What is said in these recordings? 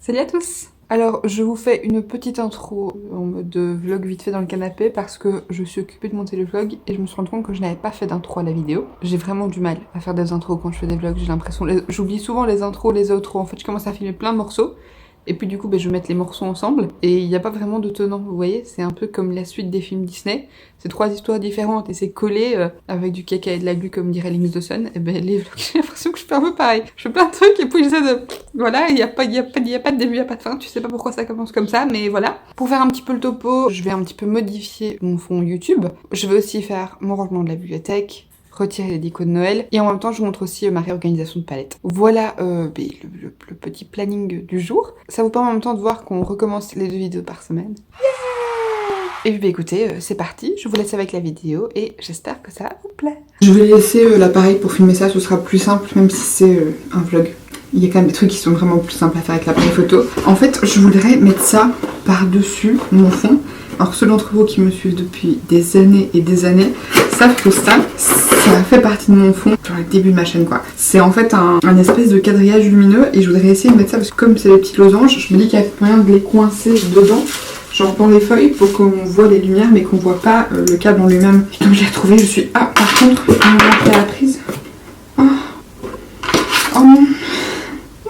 Salut à tous! Alors, je vous fais une petite intro en mode de vlog vite fait dans le canapé parce que je suis occupée de monter le vlog et je me suis rendu compte que je n'avais pas fait d'intro à la vidéo. J'ai vraiment du mal à faire des intros quand je fais des vlogs, j'ai l'impression... J'oublie souvent les intros, les outros, en fait je commence à filmer plein de morceaux. Et puis du coup, je vais mettre les morceaux ensemble. Et il n'y a pas vraiment de tenant, vous voyez. C'est un peu comme la suite des films Disney. C'est 3 histoires différentes et c'est collé avec du caca et de la glu, comme dirait Lims Dawson. Et ben les vlogs, j'ai l'impression que je fais un peu pareil. Je fais plein de trucs et puis j'essaie de... Voilà, il n'y a pas de début, il n'y a pas de fin. Tu sais pas pourquoi ça commence comme ça, mais voilà. Pour faire un petit peu le topo, je vais un petit peu modifier mon fond YouTube. Je vais aussi faire mon rangement de la bibliothèque, retirer les décos de Noël, et en même temps je vous montre aussi ma réorganisation de palette. Voilà le petit planning du jour. Ça vous permet en même temps de voir qu'on recommence les 2 vidéos par semaine. Yeah. Et puis écoutez, c'est parti, je vous laisse avec la vidéo et j'espère que ça vous plaît. Je vais laisser l'appareil pour filmer ça, ce sera plus simple même si c'est un vlog. Il y a quand même des trucs qui sont vraiment plus simples à faire avec l'appareil photo. En fait, je voudrais mettre ça par-dessus mon fond. Alors ceux d'entre vous qui me suivent depuis des années et des années savent que ça fait partie de mon fond sur le début de ma chaîne quoi. C'est en fait un espèce de quadrillage lumineux et je voudrais essayer de mettre ça parce que comme c'est des petits losanges, je me dis qu'il y a moyen de les coincer dedans, genre dans les feuilles pour qu'on voit les lumières mais qu'on voit pas le câble en lui-même. Et comme je l'ai retrouvé, je suis... Ah par contre, il me manquait la prise. Oh, oh non.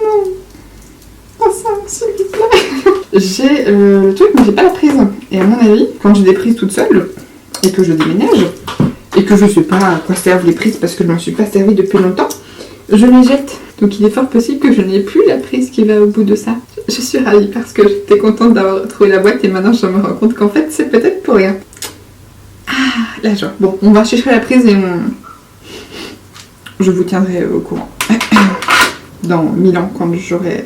Non. Oh ça, s'il vous plaît. J'ai le truc mais j'ai pas la prise. Et à mon avis, quand j'ai des prises toutes seules et que je déménage, et que je sais pas à quoi servent les prises parce que je m'en suis pas servi depuis longtemps, je les jette. Donc il est fort possible que je n'ai plus la prise qui va au bout de ça. Je suis ravie parce que j'étais contente d'avoir retrouvé la boîte et maintenant je me rends compte qu'en fait c'est peut-être pour rien. Ah, la joie. Bon, on va chercher la prise et je vous tiendrai au courant. Dans 1000 ans quand j'aurai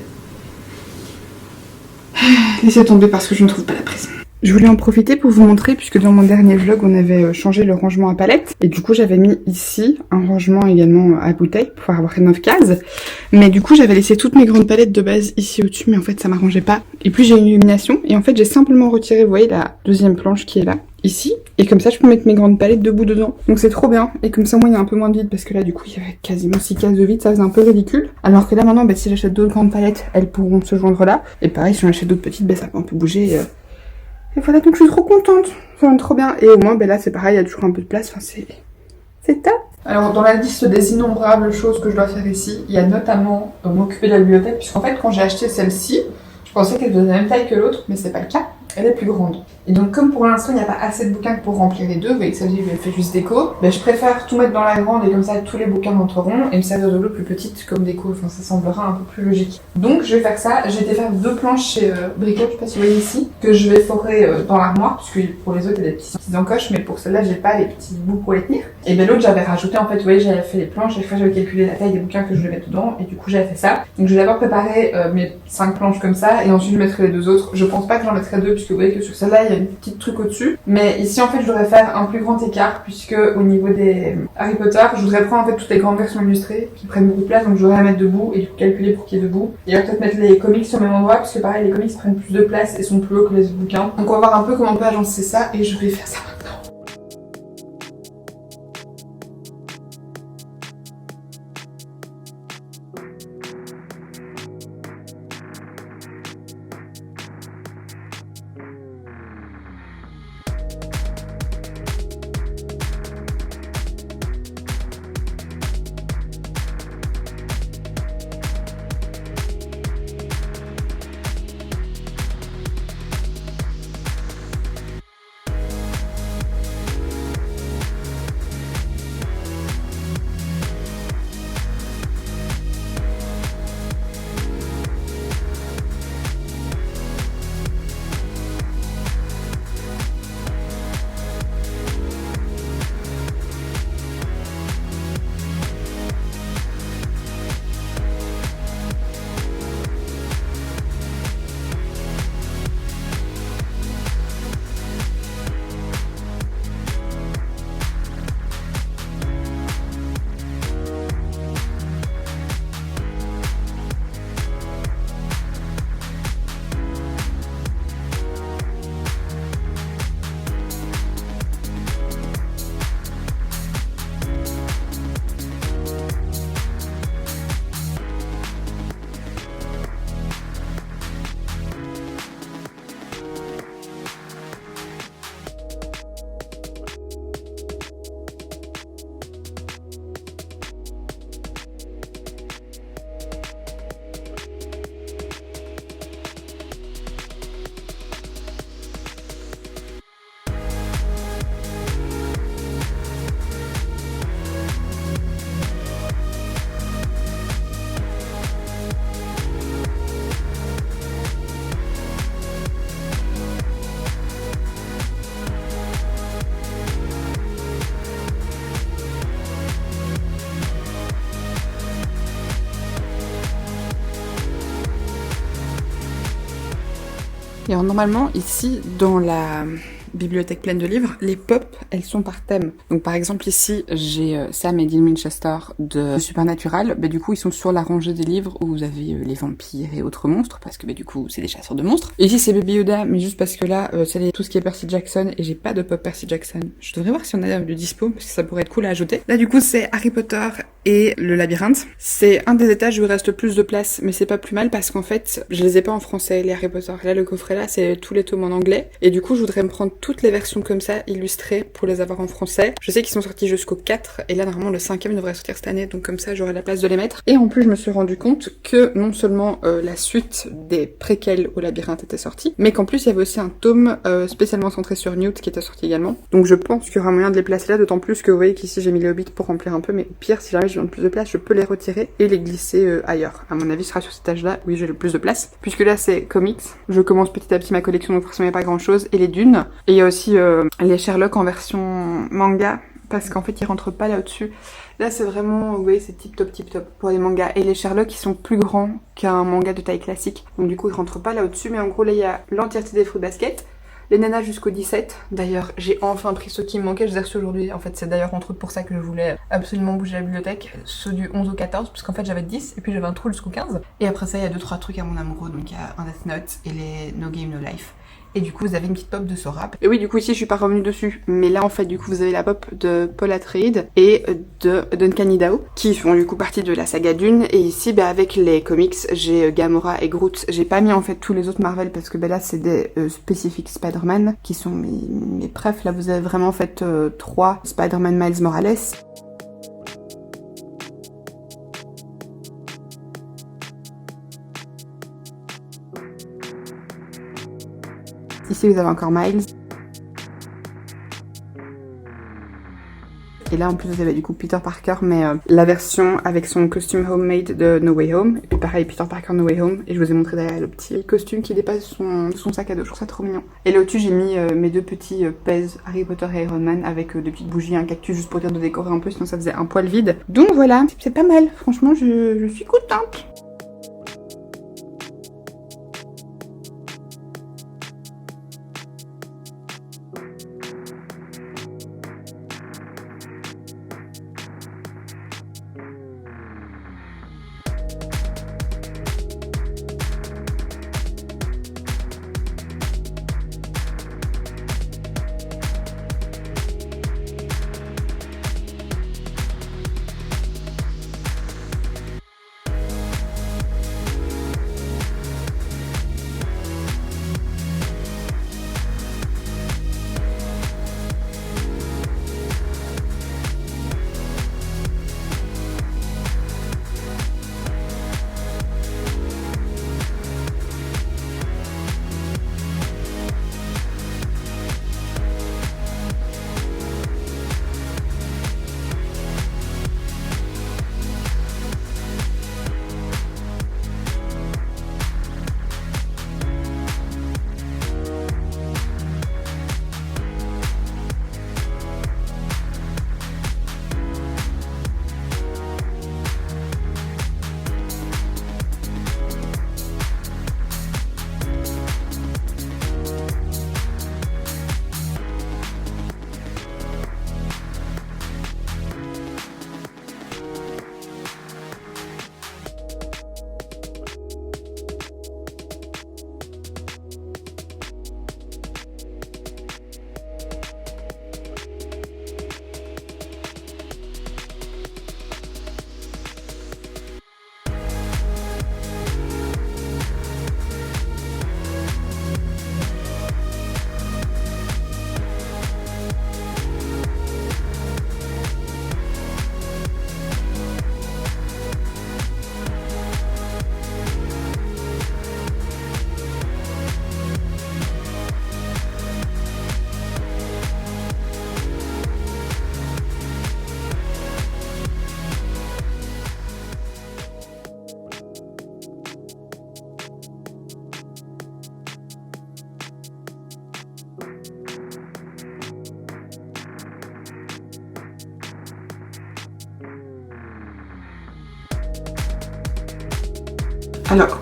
laissé tomber parce que je ne trouve pas la prise. Je voulais en profiter pour vous montrer, puisque dans mon dernier vlog, on avait changé le rangement à palette. Et du coup, j'avais mis ici un rangement également à bouteille pour pouvoir avoir 9 cases. Mais du coup, j'avais laissé toutes mes grandes palettes de base ici au-dessus, mais en fait, ça m'arrangeait pas. Et puis, j'ai une illumination. Et en fait, j'ai simplement retiré, vous voyez, la deuxième planche qui est là, ici. Et comme ça, je peux mettre mes grandes palettes debout dedans. Donc c'est trop bien. Et comme ça, moi, il y a un peu moins de vide, parce que là, du coup, il y avait quasiment 6 cases de vide. Ça faisait un peu ridicule. Alors que là, maintenant, si j'achète d'autres grandes palettes, elles pourront se joindre là. Et pareil, si j'en achète d'autres petites, ça peut un peu bouger. Et voilà, donc je suis trop contente, ça va trop bien. Et au moins, là c'est pareil, il y a toujours un peu de place, enfin c'est top. Alors dans la liste des innombrables choses que je dois faire ici, il y a notamment m'occuper de la bibliothèque, puisqu'en fait quand j'ai acheté celle-ci, je pensais qu'elle faisait la même taille que l'autre, mais c'est pas le cas, elle est plus grande. Et donc comme pour l'instant il n'y a pas assez de bouquins pour remplir les deux, vous voyez que celle-ci elle fait juste déco, je préfère tout mettre dans la grande et comme ça tous les bouquins rentreront et me servir de l'autre plus petite comme déco, enfin ça semblera un peu plus logique. Donc je vais faire ça, j'ai été faire 2 planches chez Brico, je sais pas si vous voyez ici, que je vais forer dans l'armoire, puisque pour les autres il y a des petits encoches, mais pour celle-là j'ai pas les petits bouts pour les tenir. Et l'autre j'avais rajouté en fait, vous voyez j'avais fait les planches, chaque fois j'avais calculé la taille des bouquins que je devais mettre dedans et du coup j'avais fait ça. Donc je vais d'abord préparer mes 5 planches comme ça et ensuite je mettrai les 2 autres. Je pense pas que j'en mettrai 2 puisque vous voyez que sur celle-là il y a une petite truc au-dessus. Mais ici en fait je devrais faire un plus grand écart puisque au niveau des Harry Potter, je voudrais prendre en fait toutes les grandes versions illustrées qui prennent beaucoup de place, donc je voudrais la mettre debout et du coup calculer pour qu'il y ait debout. Et peut-être mettre les comics sur le même endroit puisque pareil les comics prennent plus de place et sont plus hauts que les bouquins. Donc on va voir un peu comment on peut agencer ça et je vais faire ça maintenant. Et alors normalement ici dans la bibliothèque pleine de livres, les pop elles sont par thème. Donc par exemple ici j'ai Sam et Dean Winchester de Supernatural, bah, du coup ils sont sur la rangée des livres où vous avez les vampires et autres monstres, parce que bah, du coup c'est des chasseurs de monstres. Et ici c'est Baby Yoda, mais juste parce que là c'est tout ce qui est Percy Jackson et j'ai pas de pop Percy Jackson. Je devrais voir si on a de dispo parce que ça pourrait être cool à ajouter. Là du coup c'est Harry Potter et le labyrinthe. C'est un des étages où il reste le plus de place, mais c'est pas plus mal parce qu'en fait je les ai pas en français les Harry Potter. Là le coffret là c'est tous les tomes en anglais et du coup je voudrais me prendre toutes les versions comme ça illustrées pour les avoir en français. Je sais qu'ils sont sortis jusqu'au 4 et là normalement le 5e devrait sortir cette année, donc comme ça j'aurai la place de les mettre. Et en plus je me suis rendu compte que non seulement la suite des préquels au labyrinthe était sortie, mais qu'en plus il y avait aussi un tome spécialement centré sur Newt qui était sorti également. Donc je pense qu'il y aura moyen de les placer là, d'autant plus que vous voyez qu'ici j'ai mis les hobbits pour remplir un peu, mais au pire si jamais j'ai plus de place je peux les retirer et les glisser ailleurs. À mon avis ce sera sur cet étage là où j'ai le plus de place, puisque là c'est comics. Je commence petit à petit ma collection, donc forcément il n'y a pas grand chose, et les dunes. Et il y a aussi les Sherlock en version manga, parce qu'en fait ils rentrent pas là au-dessus. Là c'est vraiment, vous voyez, c'est tip top pour les mangas. Et les Sherlock ils sont plus grands qu'un manga de taille classique, donc du coup ils rentrent pas là au-dessus. Mais en gros là il y a l'entièreté des Fruit Basket, les nanas jusqu'au 17. D'ailleurs j'ai enfin pris ceux qui me manquaient, je les ai reçus aujourd'hui. En fait c'est d'ailleurs entre autres pour ça que je voulais absolument bouger la bibliothèque, ceux du 11 au 14, parce qu'en fait j'avais 10 et puis j'avais un trou jusqu'au 15. Et après ça il y a 2-3 trucs à mon amoureux, donc il y a un Death Note et les No Game No Life. Et du coup vous avez une petite pop de Sora. Et oui du coup ici je suis pas revenue dessus, mais là en fait du coup vous avez la pop de Paul Atreides et de Duncan Idaho qui font du coup partie de la saga Dune. Et ici bah, avec les comics j'ai Gamora et Groot. J'ai pas mis en fait tous les autres Marvel parce que bah, là c'est des spécifiques Spider-Man qui sont mes préf. Là vous avez vraiment en fait 3 Spider-Man Miles Morales. Ici vous avez encore Miles. Et là en plus vous avez du coup Peter Parker, mais la version avec son costume homemade de No Way Home. Et puis pareil Peter Parker No Way Home. Et je vous ai montré derrière le petit costume qui dépasse son sac à dos. Je trouve ça trop mignon. Et là au-dessus j'ai mis mes deux petits pèses Harry Potter et Iron Man avec des petites bougies, un cactus juste pour dire de décorer un peu, sinon ça faisait un poil vide. Donc voilà, c'est pas mal. Franchement je suis contente. Alors,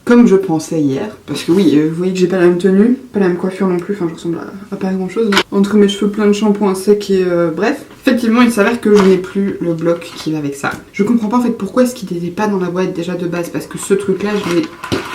comme je pensais hier. Parce que oui, vous voyez que j'ai pas la même tenue, pas la même coiffure non plus, enfin je ressemble à pas grand chose. Entre mes cheveux pleins de shampoing sec et bref. Effectivement, il s'avère que je n'ai plus le bloc qui va avec ça. Je comprends pas en fait pourquoi est-ce qu'il n'était pas dans la boîte déjà de base, parce que ce truc là je l'ai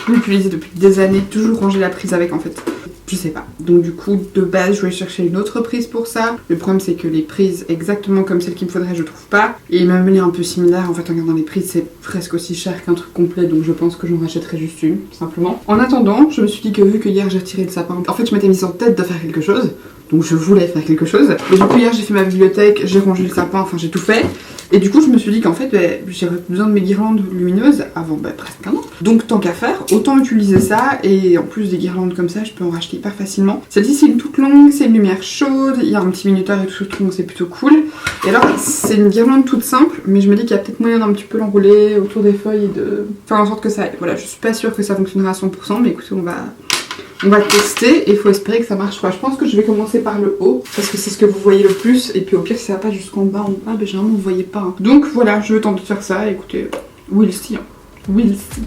plus utilisé depuis des années, toujours rangé la prise avec en fait. Je sais pas. Donc du coup, de base, je vais chercher une autre prise pour ça. Le problème, c'est que les prises exactement comme celles qu'il me faudrait, je trouve pas. Et même les un peu similaires, en fait, en regardant les prises, c'est presque aussi cher qu'un truc complet. Donc je pense que j'en rachèterai juste une, tout simplement. En attendant, je me suis dit que vu que hier j'ai retiré le sapin, en fait, je m'étais mise en tête de faire quelque chose. Donc je voulais faire quelque chose. Et du coup, hier, j'ai fait ma bibliothèque, j'ai rangé le sapin, enfin, j'ai tout fait. Et du coup, je me suis dit qu'en fait, j'aurais besoin de mes guirlandes lumineuses avant presque un an. Donc, tant qu'à faire, autant utiliser ça. Et en plus des guirlandes comme ça, je peux en racheter hyper facilement. Celle-ci, c'est une toute longue, c'est une lumière chaude. Il y a un petit minuteur et tout, donc c'est plutôt cool. Et alors, c'est une guirlande toute simple, mais je me dis qu'il y a peut-être moyen d'un petit peu l'enrouler autour des feuilles et de faire en sorte que ça aille. Voilà, je suis pas sûre que ça fonctionnera à 100%, mais écoutez, on va tester et il faut espérer que ça marche pas. Je pense que je vais commencer par le haut parce que c'est ce que vous voyez le plus. Et puis au pire, si ça va pas jusqu'en bas, ben généralement vous voyez pas. Hein. Donc voilà, je vais tenter de faire ça. Écoutez, we'll see. We'll see.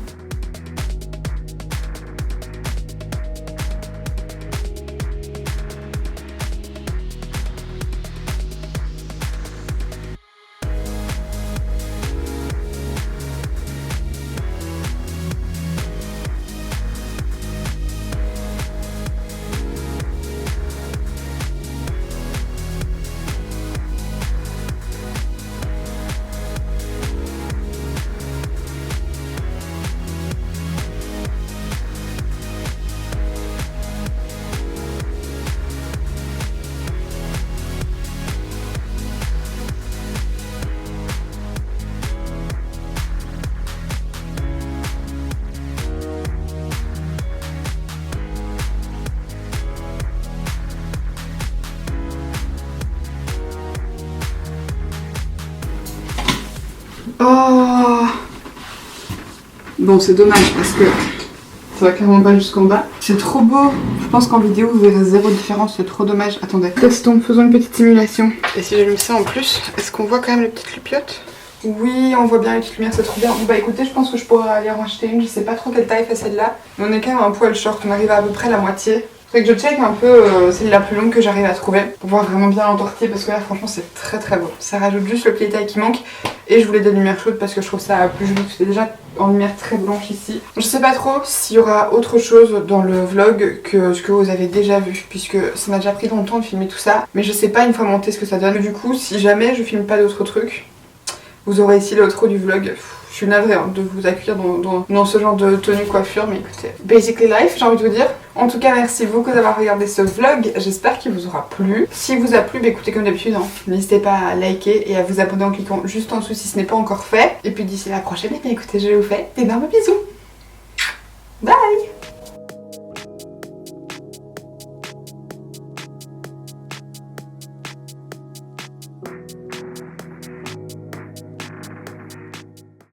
Oh bon, c'est dommage parce que ça va clairement pas jusqu'en bas. C'est trop beau. Je pense qu'en vidéo vous verrez zéro différence, c'est trop dommage. Attendez, testons, faisons une petite simulation. Et si j'allume ça en plus, est-ce qu'on voit quand même les petites lupiotes? Oui, on voit bien les petites lumières, c'est trop bien. Bah écoutez, je pense que je pourrais aller en acheter une. Je sais pas trop quelle taille fait celle-là. Mais on est quand même un poil short, on arrive à peu près la moitié. Faudrait que je check un peu celle la plus longue que j'arrive à trouver pour pouvoir vraiment bien l'entortiller parce que là franchement c'est très très beau. Ça rajoute juste le pli taille qui manque et je voulais des lumières chaudes parce que je trouve ça plus joli. C'est déjà en lumière très blanche ici. Je sais pas trop s'il y aura autre chose dans le vlog que ce que vous avez déjà vu puisque ça m'a déjà pris longtemps de filmer tout ça. Mais je sais pas une fois monté ce que ça donne. Du coup si jamais je filme pas d'autres trucs, vous aurez ici l'outro du vlog. Je suis navrée de vous accueillir dans ce genre de tenue coiffure, mais écoutez, basically life, j'ai envie de vous dire. En tout cas, merci beaucoup d'avoir regardé ce vlog, j'espère qu'il vous aura plu. S'il vous a plu, bah écoutez, comme d'habitude, hein, n'hésitez pas à liker et à vous abonner en cliquant juste en dessous si ce n'est pas encore fait. Et puis d'ici la prochaine, écoutez, je vous fais d'énormes bisous. Bye!